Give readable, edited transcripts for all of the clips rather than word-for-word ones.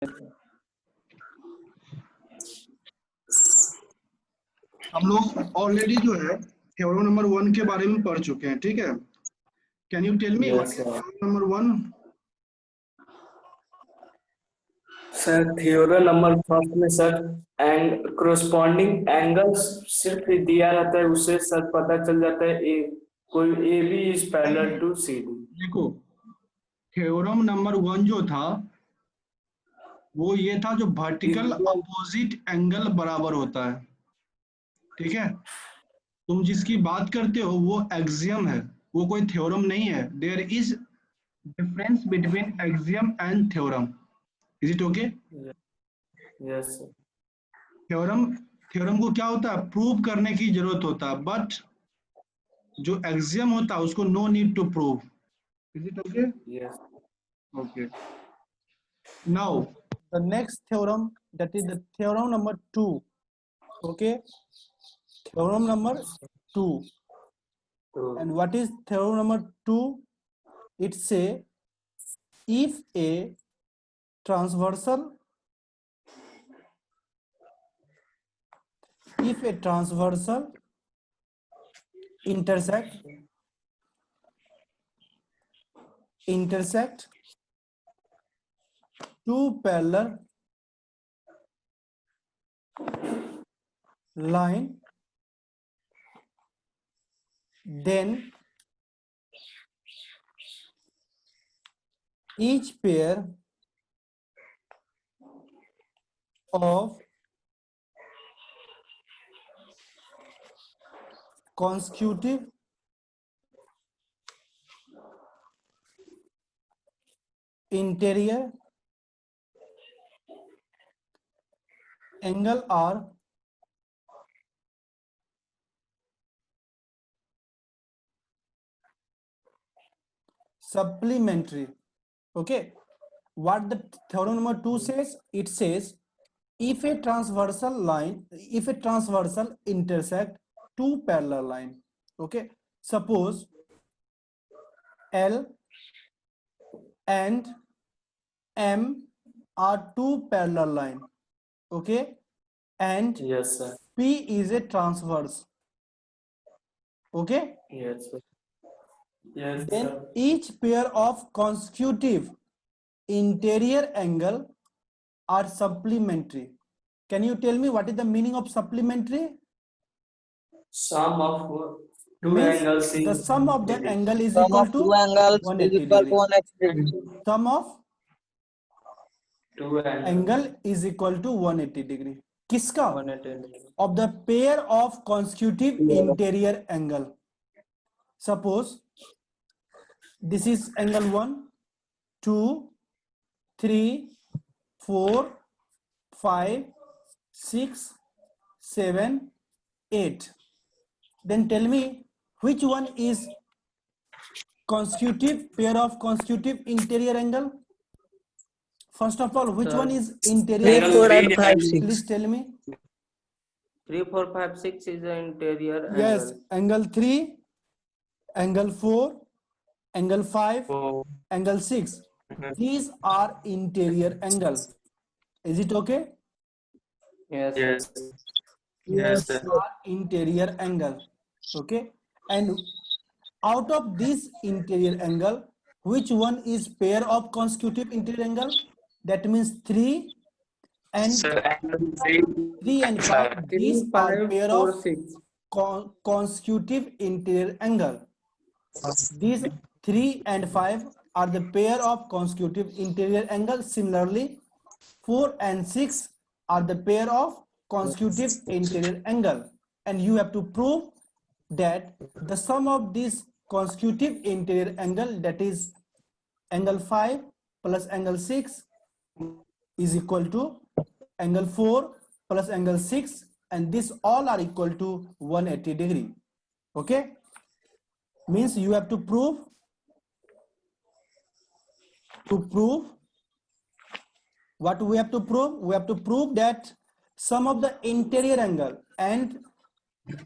हम लोग ऑलरेडी जो है थ्योरम नंबर 1 के बारे में पढ़ चुके हैं, ठीक है। Can you tell me what is theorem number 1? Sir theorem number first में सर एंड कोरोस्पोंडिंग एंगल्स सिर्फ दिया रहता है, उससे सर पता चल जाता है कोई A B is parallel to C D. देखो थ्योरम नंबर 1 जो था वो ये था जो वर्टिकल अपोजिट एंगल बराबर होता है, ठीक है। तुम जिसकी बात करते हो वो एक्सियम है, वो कोई थ्योरम नहीं है। There is difference between axiom and theorem. Is it okay? Yes sir. Theorem को क्या होता है, प्रूव करने की जरूरत होता है, बट जो एक्सियम होता है उसको no need to prove. Is it okay? Yes. Okay. Now the next theorem, that is the theorem number 2. Okay, theorem number 2. And what is theorem number 2? It say if a transversal intersect two parallel line, then each pair of consecutive interior angle are supplementary. Okay, what the theorem number 2 says, it says if a transversal intersect two parallel line, okay, suppose L and M are two parallel line, okay, and yes sir. P is a transverse, okay. Yes sir. Yes then sir. each pair of consecutive interior angle are supplementary. Can you tell me what is the meaning of supplementary? Sum of two Means angles the sum of the angle is Sum equal of to two angles is 180 equal to degree. 180 degree. Sum of two angle is equal to 180 degree. किसका? 180 of the pair of consecutive interior angle. Suppose this is angle 1, 2, 3, 4, 5, 6, 7, 8. Then tell me which one is consecutive pair of consecutive interior angle. First of all, which Sir, one is interior 3, 4 and 5, angle? 6. Please tell me. 3, 4, 5, 6 is the interior Yes, angle. angle 3, angle 4, angle 5, Oh. angle 6. These are interior angle. Is it okay? Yes. Yes. Yes, sir. sir. Are interior angle. Okay, and out of this interior angle, which one is pair of consecutive interior angle? That means 3 and Sir, angle 3 and 5. These are pair 4, of 6. consecutive interior angle. These 3 and 5 are the pair of consecutive interior angle. Similarly, 4 and 6 are the pair of consecutive interior angle. And you have to prove that the sum of these consecutive interior angle, that is angle 5 plus angle 6, is equal to angle 4 plus angle 6, and this all are equal to 180 degree. Okay, means you have to prove what we have to prove. We have to prove that sum of the interior angle and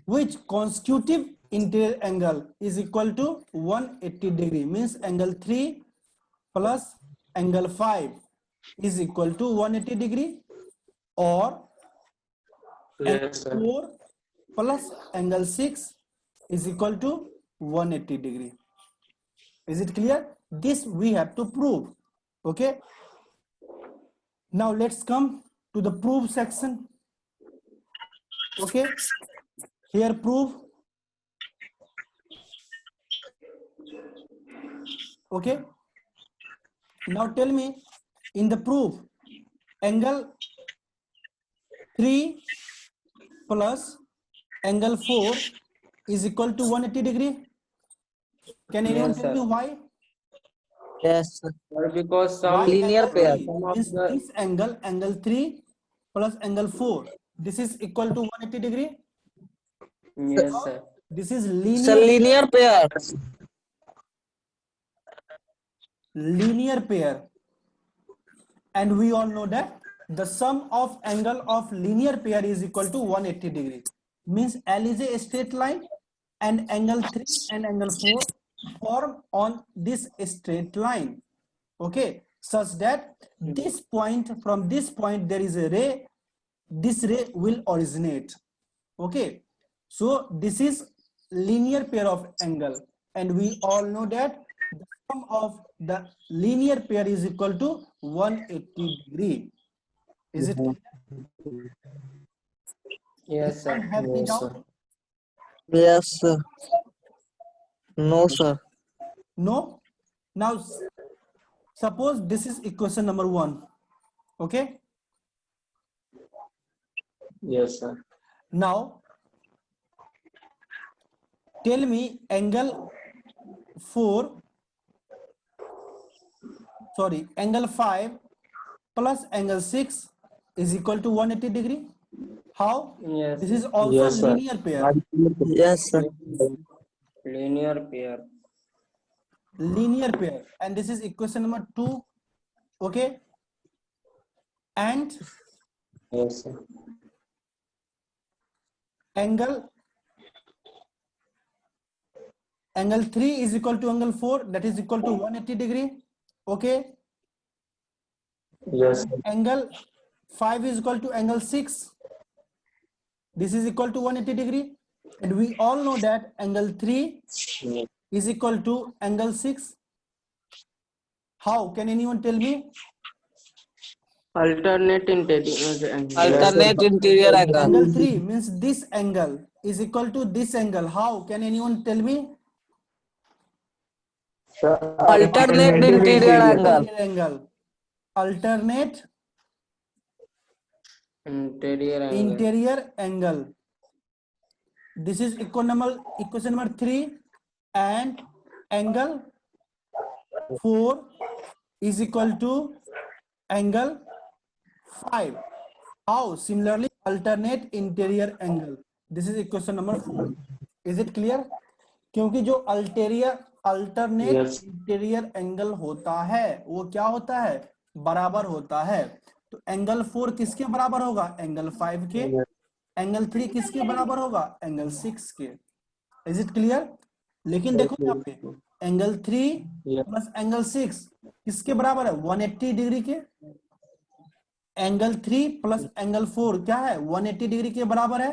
which consecutive interior angle is equal to 180 degree, means angle 3 plus angle 5 is equal to 180 degree, or Yes, sir. angle 4 plus angle 6 is equal to 180 degree. Is it clear? This we have to prove. Okay. Now let's come to the proof section. Okay. Here proof. Okay. Now tell me, in the proof, angle 3 plus angle 4 is equal to 180 degree. Can anyone Yes, tell me sir. why? Yes, sir. Sir, because some Why Linear angle pair. 3? some of Means the this angle 3 plus angle 4. This is equal to 180 degree. yes, sir. This is Sir, linear linear pair. pair. And we all know that the sum of angle of linear pair is equal to 180 degree. Means L is a straight line and angle 3 and angle 4 form on this straight line. Okay, such that this point, from this point there is a ray, this ray will originate. Okay, so this is linear pair of angle, and we all know that the sum of the linear pair is equal to 180 degree. Is it clear? Yes, sir. Anyone have any doubt? Yes, sir. No, sir. No. Now suppose this is equation number 1. Okay, Yes, sir. now tell me angle 5 plus angle 6 is equal to 180 degree. How? Yes. This is also Yes, sir. linear pair. Yes, sir. Linear pair. Linear pair, and this is equation number 2. Okay, and Yes, sir. angle 3 is equal to angle 4, that is equal to 180 degree. Okay, Yes, sir. angle 5 is equal to angle 6, this is equal to 180 degree, and we all know that angle 3 is equal to angle 6. How? Can anyone tell me? Alternate interior angle. Alternate interior angle. Angle 3 means this angle is equal to this angle. How? Can anyone tell me? Alternate interior angle. Angle. Alternate Interior angle. interior angle. This is equation number 3, and angle 4 is equal to angle 5. How? Similarly, alternate interior angle. This is equation number 4. Is it clear? क्योंकि जो alternate Yes. Interior angle होता है वो क्या होता है? बराबर होता है. तो एंगल 4 किसके बराबर होगा? एंगल 5 के. एंगल 3 किसके बराबर होगा? एंगल 6 के. Is it clear? लेकिन देखो यहाँ पे एंगल 3 प्लस एंगल 6 किसके बराबर है? 180 डिग्री के. एंगल 3 प्लस एंगल 4 क्या है? 180 डिग्री के बराबर है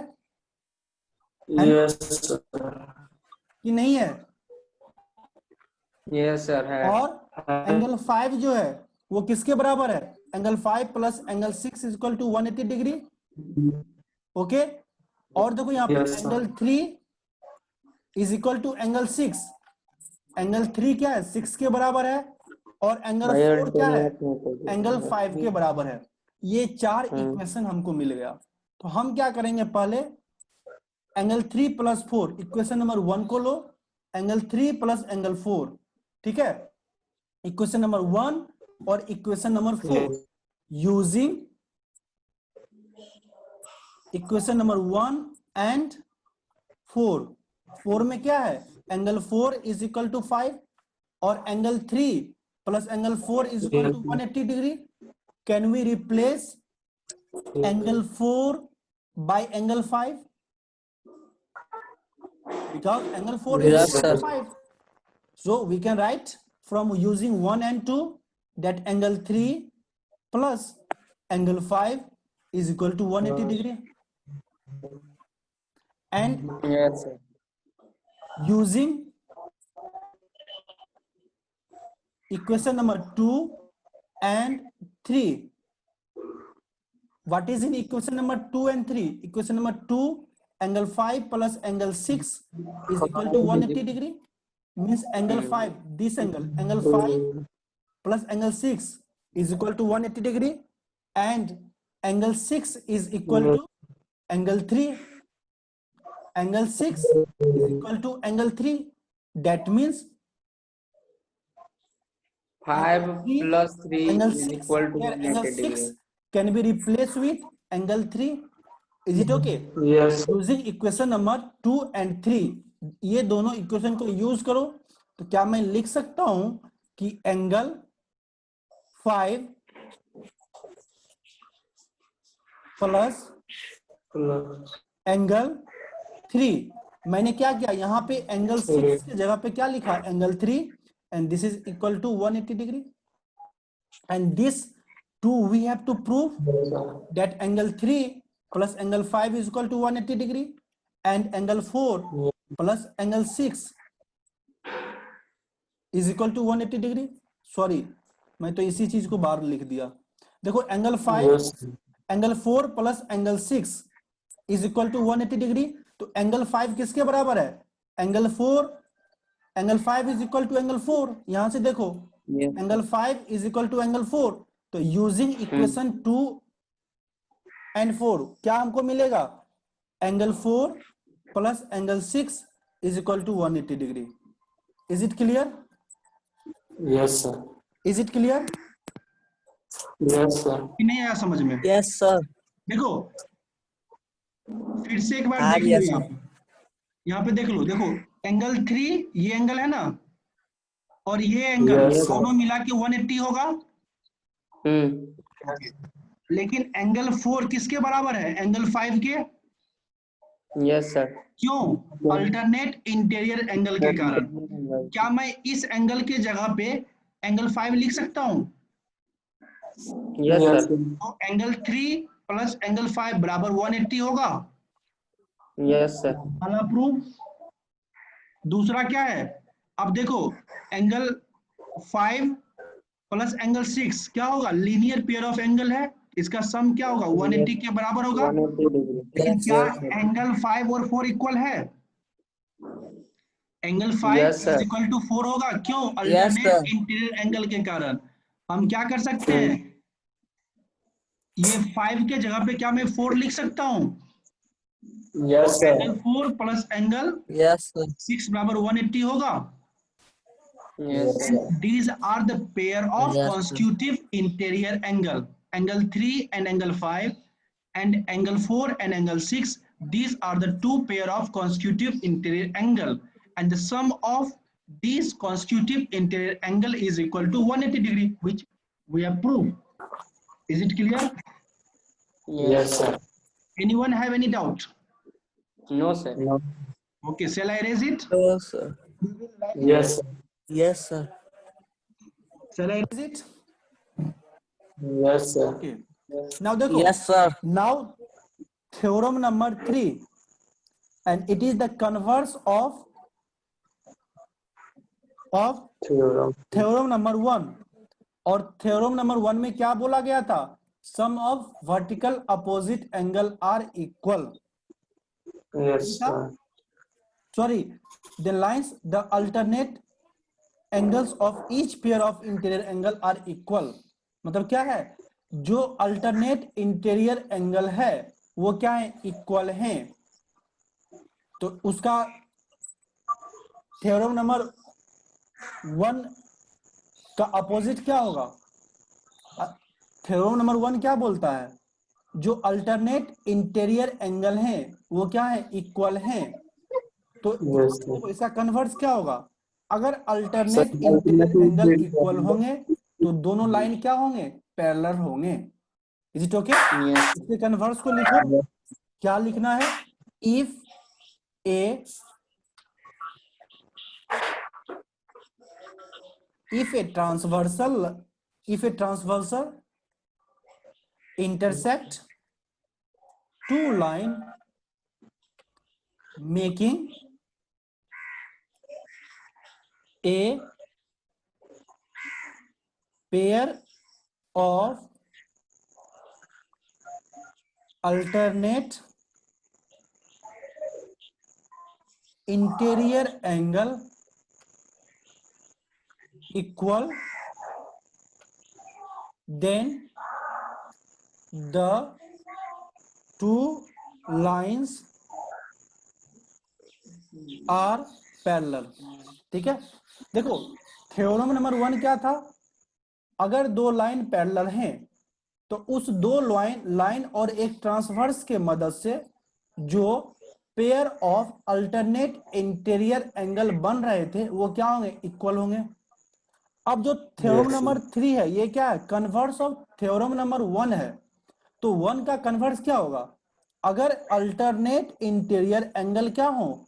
Yes, sir. कि नहीं है? Yes, sir. है. और एंगल 5 जो है वो किसके बराबर है? Angle 5 plus angle 6 is equal to 180 degree. Okay, और देखो यहाँ पे Yes, sir. Angle 3 is equal to angle 6. Angle 3 क्या है? 6 के बराबर है, और एंगल 4 क्या है? एंगल 5 के बराबर है. ये 4 इक्वेशन हमको मिल गया. तो हम क्या करेंगे? पहले एंगल 3 प्लस 4 इक्वेशन नंबर 1 को लो, एंगल 3 प्लस एंगल 4. ठीक है, इक्वेशन नंबर 1 और equation number 4 using equation number 1 and 4. 4 में क्या है? एंगल 4 इज इक्वल टू 5, और angle 3 plus angle 4 is equal to 180 degree. Can we replace angle 4 by angle 5? Because angle 4 Yes, is equal to sir. 5. So we can write from using 1 and 2 that angle 3 plus angle 5 is equal to 180 degree. And Yes, sir. using equation number 2 and 3. What is in equation number 2 and 3? Equation number 2, angle 5 plus angle 6 is equal to 180 degree. Means angle 5, this angle 5 plus angle 6 is equal to 180 degree, and angle 6 is equal to angle 3. Angle 6 is equal to angle 3. That means 5 plus 3 angle is 6, equal to here angle 180 6 degree. can be replaced with angle 3. Is it okay? Yes. Using equation number 2 and 3, ये दोनों equation को use करो तो क्या मैं लिख सकता हूं कि एंगल 5 प्लस एंगल 3, मैंने क्या किया यहाँ पे एंगल 6 की जगह पे क्या लिखा, angle 3, and this is equal to 180 degree. And this 2 we have to prove that angle 3 plus angle 5 is equal to 180 degree, and angle 4 plus angle 6 is equal to 180 degree. Sorry, मैं तो इसी चीज को बाहर लिख दिया. देखो angle 5 angle 4 plus angle 6 is equal to 180 degree. तो एंगल 5 किसके बराबर है, angle 4. Angle 5 is equal to angle 4. यहां से देखो angle 5 is equal to angle 4. तो यूजिंग इक्वेशन 2 एंड 4 क्या हमको मिलेगा, angle 4 plus angle 6 is equal to 180 degree. Is it clear? Yes, sir. Is it clear? Yes, sir. नहीं आया समझ में? Yes, sir. देखो फिर से एक बार आ देख गया लो, सर. यहाँ पे देख लो. देखो एंगल 3 ये एंगल है ना, और ये एंगल Yes, sir. दोनों मिला के 180 होगा. लेकिन एंगल 4 किसके बराबर है, एंगल 5 के. Yes, sir. क्यों? अल्टरनेट इंटीरियर एंगल के कारण. क्या मैं इस एंगल के जगह पे एंगल 5 लिख सकता हूं? Yes, sir. तो एंगल 3 प्लस एंगल 5 बराबर 180 होगा. Yes, sir. पहला प्रूफ. दूसरा क्या है, अब देखो एंगल 5 प्लस एंगल 6 क्या होगा, लीनियर पेयर ऑफ एंगल है, इसका सम क्या होगा, 180 के बराबर होगा. 180 degree. लेकिन Yes, क्या sir. एंगल 5 और 4 इक्वल है? Angle 5 Yes, sir. Is equal to 4 होगा. क्यों? Yes, alternate sir. Interior angle के कारण. हम क्या कर सकते हैं, ये 5 के जगह पे क्या मैं 4 लिख सकता हूं? Yes, sir. Angle 4 plus angle Yes, sir. 6 बराबर 180 होगा. Yes, sir. These are the pair of Yes, sir. consecutive interior angle. Angle 3 and angle 5 and angle 4 and angle 6. These are the two pair of consecutive interior angle. And the sum of these consecutive interior angle is equal to 180 degree, which we have proved. Is it clear? Yes, sir. Anyone have any doubt? No, sir. Okay, shall I erase it? No, sir. Yes, sir. Yes, sir. Shall I erase it? Yes, sir. Okay. Now देखो. Yes, sir. Now theorem number 3, and it is the converse of theorem number 1. और theorem number 1 में क्या बोला गया था, sum of vertical opposite angle are equal. Yes, sir. Sorry, the lines, the alternate angles of each pair of interior angle are equal. मतलब क्या है, जो अल्टरनेट इंटीरियर एंगल है वो क्या है, इक्वल हैं. तो उसका थ्योरम नंबर 1 का अपोजिट क्या होगा, थ्योरम नंबर 1 क्या बोलता है, जो अल्टरनेट इंटीरियर एंगल हैं वो क्या है, इक्वल हैं. तो इसका कन्वर्स क्या होगा, अगर अल्टरनेट इंटीरियर एंगल इक्वल होंगे तो दोनों लाइन क्या होंगे, पैरेलल होंगे. Is it okay? इसके कन्वर्स को लिखो. क्या लिखना है, if a transversal intersect two line making a pair of alternate interior angle equal, then the two lines are parallel. ठीक है, देखो थ्योरम नंबर 1 क्या था, अगर दो लाइन पैरेलल हैं तो उस दो लाइन और एक ट्रांसवर्स के मदद से जो pair of alternate interior angle बन रहे थे वो क्या होंगे, इक्वल होंगे. अब जो थ्योरम Yes, नंबर 3 है ये क्या है, कन्वर्स ऑफ थ्योरम नंबर 1 है. तो 1 का कन्वर्स क्या होगा, अगर अल्टरनेट इंटीरियर एंगल क्या हो,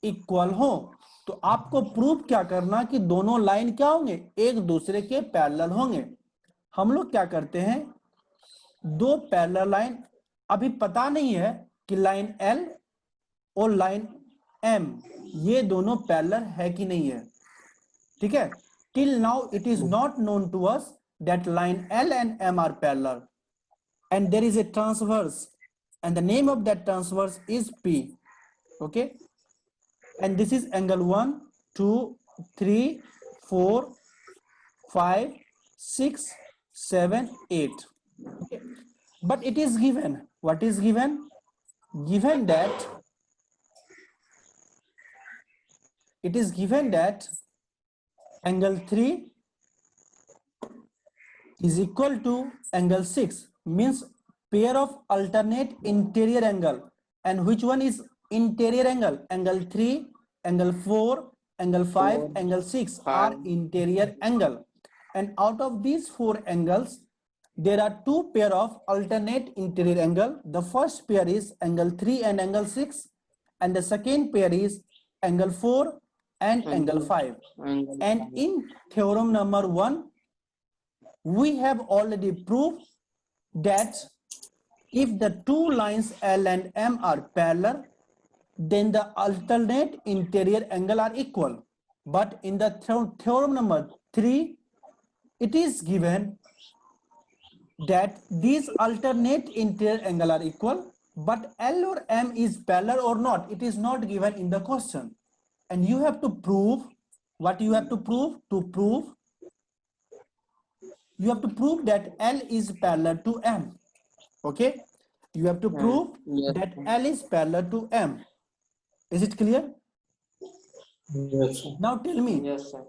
इक्वल हो, तो आपको प्रूव क्या करना कि दोनों लाइन क्या होंगे, एक दूसरे के पैरेलल होंगे. हम लोग क्या करते हैं, दो पैरेलल लाइन, अभी पता नहीं है कि लाइन L और लाइन M ये दोनों पैरेलल है कि नहीं है. ठीक है, till now it is not known to us that line L and M are parallel, and there is a transverse, and the name of that transverse is P. Okay, and this is angle 1 2 3 4 5 6 7 8. Okay, but it is given, what is given, given that it is given that angle 3 is equal to angle 6, means pair of alternate interior angle, and which one is interior angle, angle 3, angle 4, angle 5, angle 6 are interior angle, and out of these four angles there are two pair of alternate interior angle. The first pair is angle 3 and angle 6, and the second pair is angle 4 and angle 5. And in theorem number 1 we have already proved that if the two lines L and M are parallel, then the alternate interior angle are equal. But in the theorem number 3 it is given that these alternate interior angle are equal, but L or M is parallel or not, it is not given in the question. And you have to prove, what you have to prove, you have to prove that L is parallel to M. Okay, you have to prove that L is parallel to M. Is it clear? Yes, sir. Now tell me, Yes, sir.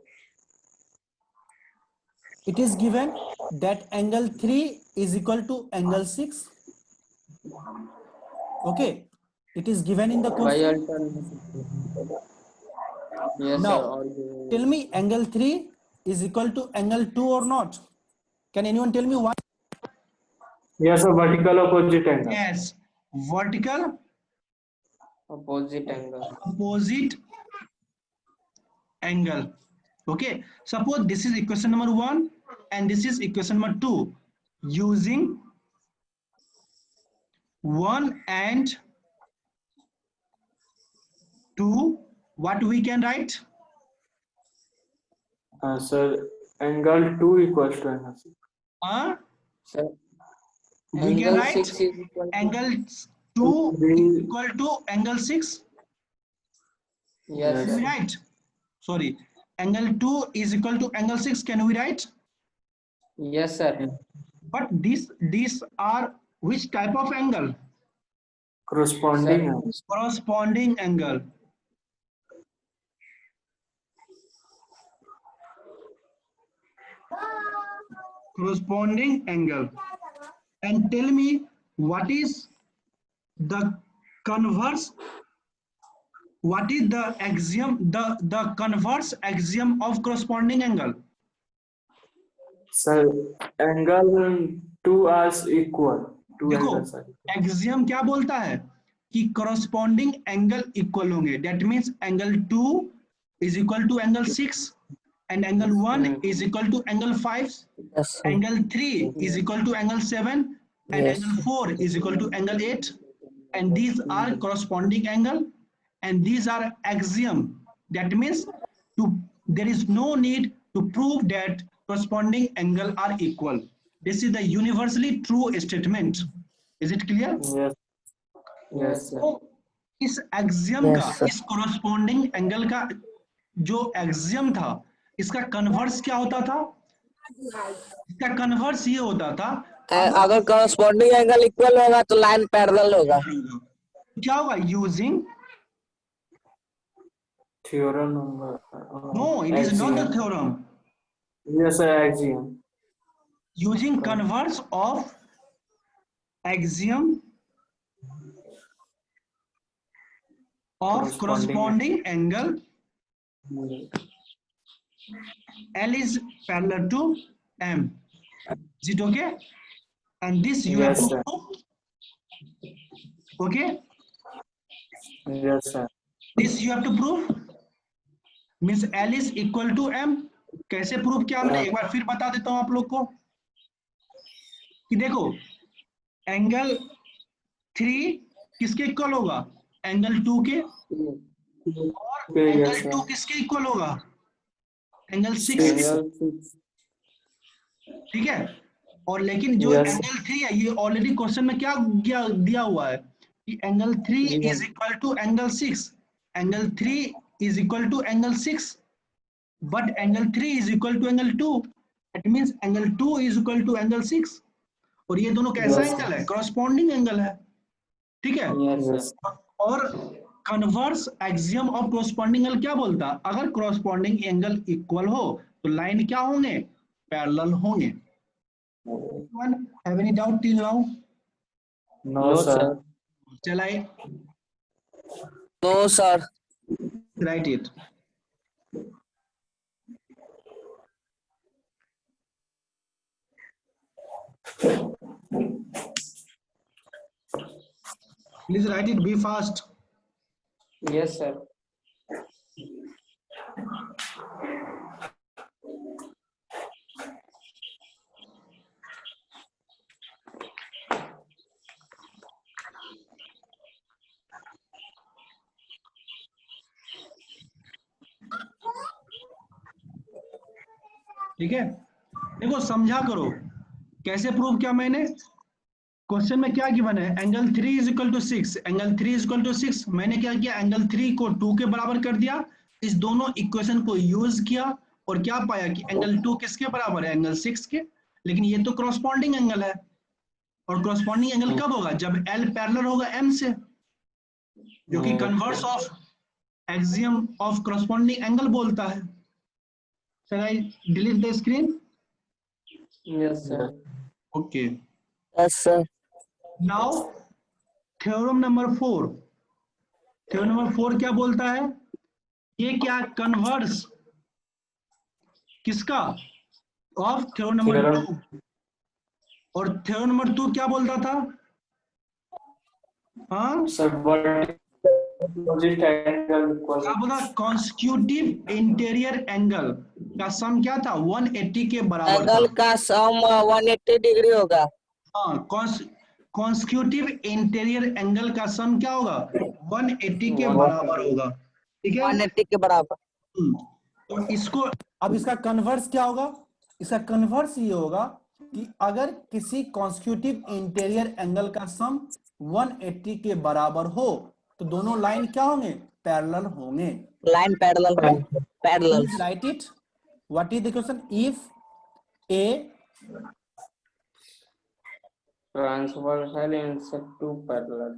it is given that angle 3 is equal to angle 6. Okay, it is given in the question. Yes, Now, sir. tell me angle 3 is equal to angle 2 or not? Can anyone tell me why? Yes, sir. Vertical opposite angle. Yes, vertical Opposite angle. opposite angle. Okay, suppose this is equation number 1 and this is equation number 2. Using 1 and 2, what we can write? Sir, angle 2 equals to angle 6. Sir, We can write 6 is equal to angle 2 is equal to angle 6. Yes, Can we write? Sorry, angle 2 is equal to angle 6. Can we write? Yes, sir. But these are which type of angle? Corresponding angle. Corresponding angle. Corresponding angle. And tell me what is the converse, what is the axiom, the converse axiom of corresponding angle? Sir, angle 2 are equal. Two देखो angles are equal. axiom क्या बोलता है कि corresponding angle equal होंगे. That means angle 2 is equal to angle 6 and angle 1 is equal to angle 5. Yes, sir. Angle 3 is equal to angle 7. and Yes. angle 4 is equal to angle 8, and these are corresponding angle, and these are axiom. That means there is no need to prove that corresponding angle are equal. This is the universally true statement. Is it clear? Yes. Yes, sir. तो इस axiom का, Yes, sir. इस corresponding angle का जो axiom था, इसका converse क्या होता था? इसका कन्वर्स ये होता था, अगर corresponding angle equal होगा तो line parallel होगा. क्या होगा? Using, Theorem number. no, it is not the Axiom. theorem. Yes, sir. Axiom. Using converse of axiom of corresponding angle, L is parallel to M. Is it okay? And this you Yes, have sir. to prove. Okay? Yes, sir. This you have to prove. Means L is equal to M. कैसे prove किया हमने? एक बार फिर बता देता हूं आप लोग को कि देखो, एंगल 3 किसके इक्वल होगा? एंगल 2 के, और एंगल 2 किसके इक्वल होगा? एंगल 6 के, ठीक है? और लेकिन जो Yes. एंगल 3 है, ये ऑलरेडी क्वेश्चन में क्या दिया हुआ है कि angle 3 is equal to angle 6. Angle 3 is equal to angle 6, but angle 3 is equal to angle 2. That means angle 2 is equal to angle 6, और ये दोनों कैसा Yes. एंगल है? कॉरस्पॉन्डिंग एंगल है, ठीक है? Yes. और converse axiom of corresponding angle क्या बोलता है? अगर कॉरस्पॉन्डिंग एंगल इक्वल हो तो लाइन क्या होंगे? पैरेलल होंगे. Anyone have any doubt till now? No, sir. Shall I No, sir. write it? Please write it. Be fast. Yes, sir. ठीक है, देखो समझा करो कैसे प्रूव किया मैंने. क्वेश्चन में क्या गिवन है? Angle 3 is equal to 6. Angle 3 is equal to 6. मैंने क्या किया? एंगल 3 को 2 के बराबर कर दिया. इस दोनों इक्वेशन को यूज किया और क्या पाया कि एंगल 2 किसके बराबर है? एंगल 6 के. लेकिन ये तो क्रॉसपॉन्डिंग एंगल है, और क्रॉसपॉन्डिंग एंगल कब होगा? जब एल पैरेलल होगा एम से, जो कि converse of axiom of corresponding angle बोलता है. Shall I delete the screen? Yes, sir. Okay. Yes, sir. Now theorem number 4. Theorem number 4 क्या बोलता है? ये क्या? कन्वर्स किसका? Of theorem number 2. और थ्योरम नंबर 2 क्या बोलता था? हाँ, Sir, opposite angle equal. क्या बोला? कॉन्स्टिट्यूटिव इंटीरियर एंगल का सम क्या था? 180 के बराबर एंगल था. का सम 180 डिग्री होगा. हाँ, कॉन्स्टिट्यूटिव इंटीरियर एंगल का सम क्या होगा? 180 के बराबर होगा. ठीक है? 180 के बराबर. तो इसको, अब इसका कन्वर्स क्या होगा? इसका कन्वर्स ये होगा कि अगर किसी कॉन्स्टिट्यूटिव इंटीरियर एंगल का सम 180 के बराबर हो तो दोनों लाइन क्या होंगे? पैरेलल होंगे. लाइन पैरेलल होंगे. Parallel. Please write it. What is the question? If A Transversal intersect two parallels.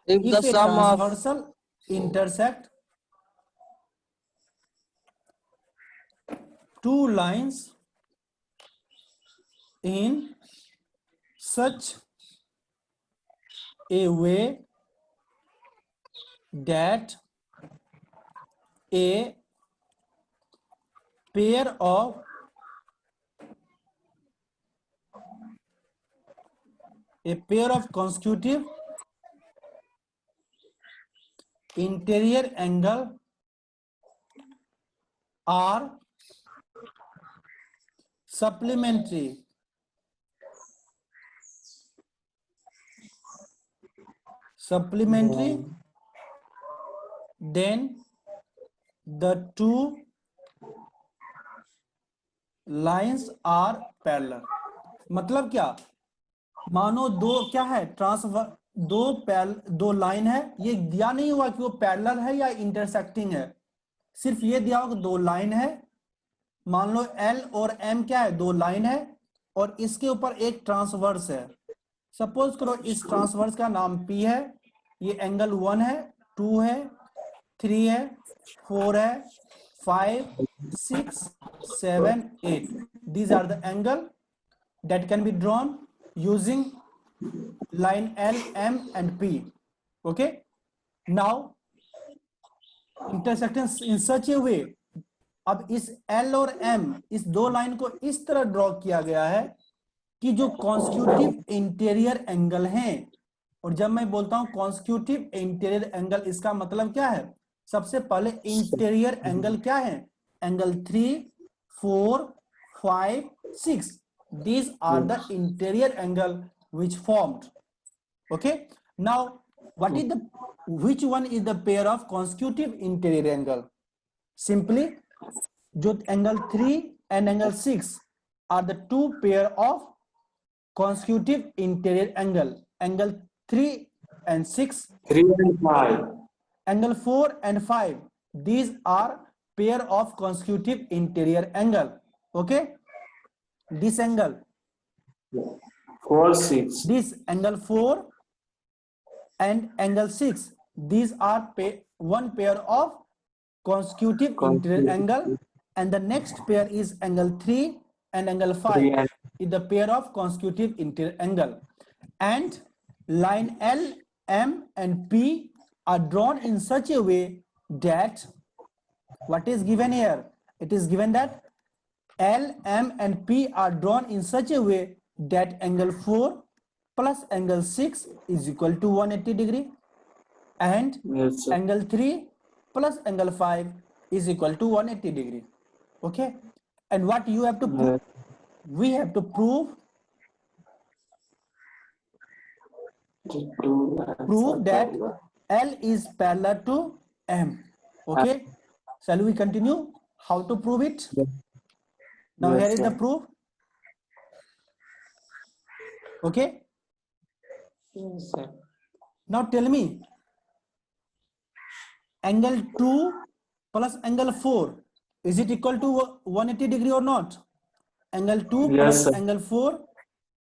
If the if a sum of transversal intersect two lines in such a way that a pair of consecutive interior angle are supplementary supplementary, then the two lines are parallel. मतलब क्या, मानो दो क्या है transfer, दो line है, ये दिया नहीं हुआ कि वो पैरेलल है या इंटरसेक्टिंग है, सिर्फ ये दिया हुआ कि दो लाइन है। मान लो L और M क्या है, दो लाइन है और इसके ऊपर एक ट्रांसवर्स है। सपोज करो इस ट्रांसवर्स का नाम P है, ये एंगल 1 है, 2 है, 3 है, 4 है, 5, 6, 7, 8. These are the angle that can be drawn using line L, M and P. Okay, now intersecting in such a way, अब इस L और M इस दो लाइन को इस तरह ड्रॉ किया गया है कि जो कॉन्स्टिट्यूटिव इंटीरियर एंगल हैं, और जब मैं बोलता हूं कॉन्स्टिट्यूटिव इंटीरियर एंगल, इसका मतलब क्या है, सबसे पहले इंटीरियर एंगल क्या है, angle 3, 4, 5, 6. These are the interior angle which formed. Okay, now which one is the pair of consecutive interior angle? Simply, जो angle 3 and angle 6 are the two pair of consecutive interior angle. Angle 3 and 6, 3 and 5. angle 4 and 5, these are pair of consecutive interior angle. Okay, this angle, 4, 6. this angle 4 and angle 6, these are one pair of consecutive interior angle, and the next pair is angle 3 and angle 5 is the pair of consecutive interior angle. And line L, M and P are drawn in such a way that what is given here, it is given that L, M and P are drawn in such a way that angle 4 plus angle 6 is equal to 180 degree, and Yes, sir. angle 3 plus angle 5 is equal to 180 degree. Okay, and what you have to prove, we have to prove that L is parallel to M. Okay, shall we continue how to prove it? Now Yes, here is the sir. proof. Okay, Yes, sir. now tell me, angle 2 plus angle 4, is it equal to 180 degree or not? Angle 2 Yes, plus sir. angle 4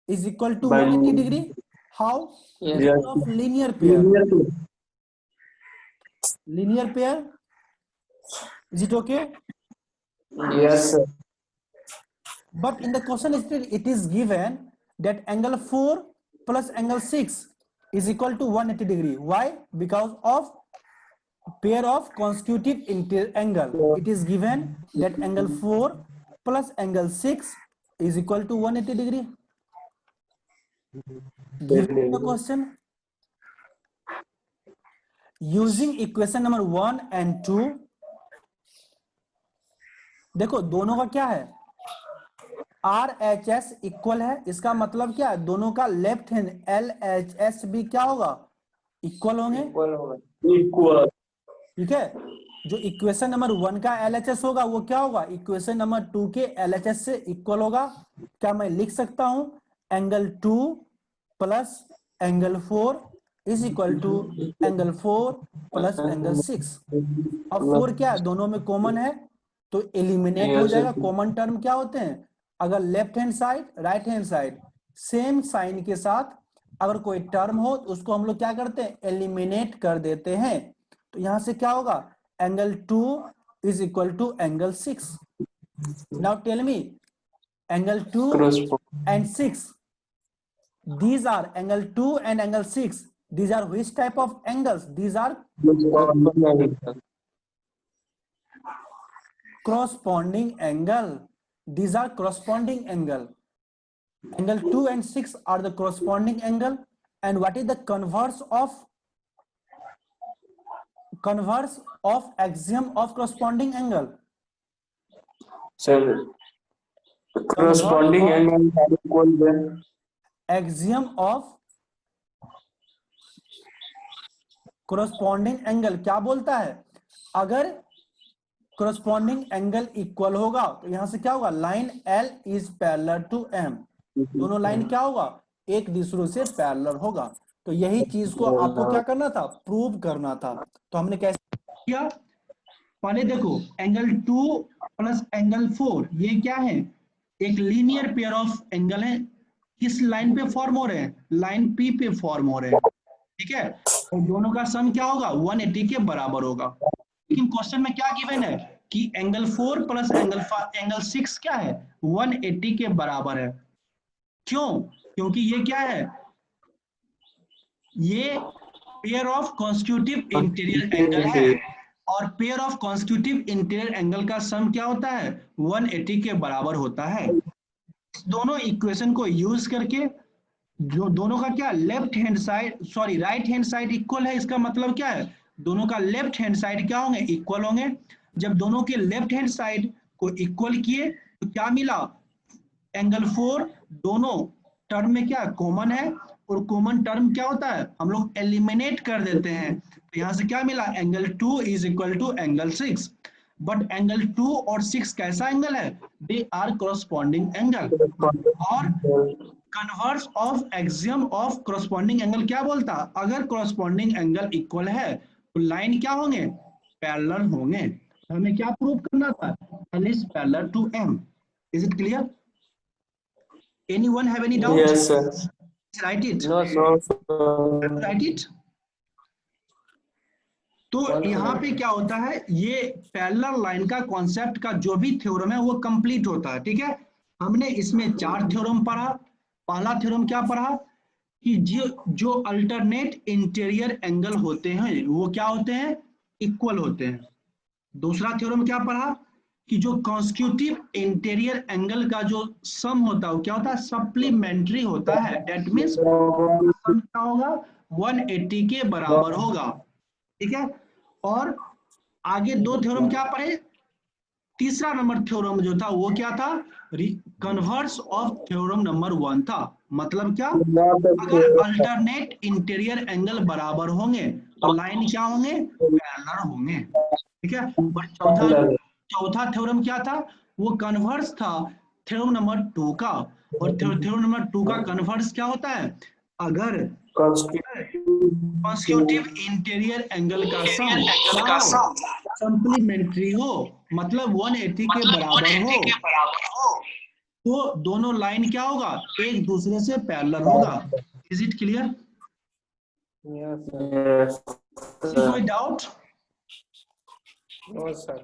is equal to By 180 degree. How? Yes. Because of linear pair. Linear to- Linear pair. Is it okay? Yes, sir. But in the question it is given that angle 4 plus angle 6 is equal to 180 degree. Why? Because of pair of consecutive interior angle. It is given that angle 4 plus angle 6 is equal to 180 degree. Given in the question, using equation number 1 and 2, देखो दोनों का क्या है, RHS equal है, इसका मतलब क्या है, दोनों का लेफ्ट हैंड LHS भी क्या होगा, इक्वल होंगे। Equal. ठीक है, जो इक्वेशन नंबर 1 का LHS होगा वो क्या होगा, इक्वेशन नंबर 2 के LHS से इक्वल होगा। क्या मैं लिख सकता हूं, angle 2 plus angle 4 is equal to angle 4 plus angle 6। अब 4 क्या है, दोनों में कॉमन है तो एलिमिनेट हो जाएगा। कॉमन टर्म क्या होते हैं, अगर left hand side right hand side same sign के साथ अगर कोई टर्म हो तो उसको हम लोग क्या करते हैं, एलिमिनेट कर देते हैं। तो यहां से क्या होगा, angle 2 is equal to angle 6। Now tell me, angle 2 and 6, these are angle 2 and angle 6, these are which type of angles, these are corresponding angle, these are corresponding angle. Angle 2 and 6 are the corresponding angle. And what is the converse of axiom of corresponding angle? Sir, corresponding angle are equal then. Axiom of corresponding angle क्या बोलता है, अगर corresponding angle equal होगा तो यहां से क्या होगा, line L is parallel to M, दोनों लाइन क्या होगा, एक दूसरे से पैरेलल होगा। तो यही चीज को आपको क्या करना था, प्रूव करना था। तो हमने कैसे किया, पहले देखो एंगल 2 प्लस एंगल 4 ये क्या है, एक लीनियर पेयर ऑफ एंगल है, किस लाइन पे फॉर्म हो रहे हैं, लाइन पी पे फॉर्म हो रहे हैं, ठीक है। और दोनों का सम क्या होगा, 180 के बराबर होगा। लेकिन क्वेश्चन में क्या गिवन है कि एंगल 4 प्लस एंगल 6 क्या है, 180 के बराबर है। क्यों, क्योंकि ये क्या है, ये pair of constitutive interior angle है, और pair of constitutive interior angle का सम क्या होता है, 180 के बराबर होता है। दोनों इक्वेशन को यूज करके जो दोनों का क्या, left hand side sorry right hand side equal है, इसका मतलब क्या है, दोनों का लेफ्ट हैंड साइड क्या होंगे, इक्वल होंगे। जब दोनों के लेफ्ट हैंड साइड को इक्वल किए तो क्या मिला, एंगल 4 दोनों टर्म में क्या कॉमन है, और कॉमन टर्म क्या होता है, हम लोग एलिमिनेट कर देते हैं। तो यहां से क्या मिला, angle 2 is equal to angle 6। But angle 2 और 6 कैसा एंगल है, दे आर कॉरस्पॉन्डिंग एंगल। और converse of axiom of corresponding angle क्या बोलता, अगर कॉरस्पॉन्डिंग एंगल इक्वल है तो लाइन क्या होंगे, पैरेलल होंगे। तो हमें क्या प्रूव करना था, L is parallel to M। Is it clear? Anyone have any doubt? Yes, sir. Write it. No, sir. Write it. तो यहाँ पे क्या होता है, ये पैरेलल लाइन का कॉन्सेप्ट का जो भी थ्योरम है वो कंप्लीट होता है, ठीक है। हमने इसमें 4 थ्योरम पढ़ा। पहला थ्योरम क्या पढ़ा कि जो अल्टरनेट इंटीरियर एंगल होते हैं वो क्या होते हैं, इक्वल होते हैं। दूसरा थ्योरम क्या पढ़ा कि जो कॉन्स्टिट्यूटिव इंटीरियर एंगल का जो सम होता है वो क्या होता है, सप्लीमेंट्री होता है। दैट मींस सम क्या होगा, 180 के बराबर होगा, ठीक है। और आगे 2 थ्योरम क्या पढ़े, तीसरा नंबर थ्योरम जो था वो क्या था, कन्वर्स ऑफ थ्योरम नंबर 1 था। मतलब क्या, अगर अल्टरनेट इंटीरियर एंगल बराबर होंगे तो लाइन क्या होंगे, पैरेलल होंगे, ठीक है। और चौथा थ्योरम क्या था, वो कन्वर्स था थ्योरम नंबर 2 का। और थ्योरम नंबर 2 का कन्वर्स क्या होता है, अगर कॉन्स्टिट्यूटिव इंटीरियर एंगल का सम क्या हो, सप्लीमेंट्री हो, मतलब 180 के बराबर हो, तो दोनों लाइन क्या होगा, एक दूसरे से पैरेलल होगा। Is it clear? Yes, कोई डाउट? no, sir.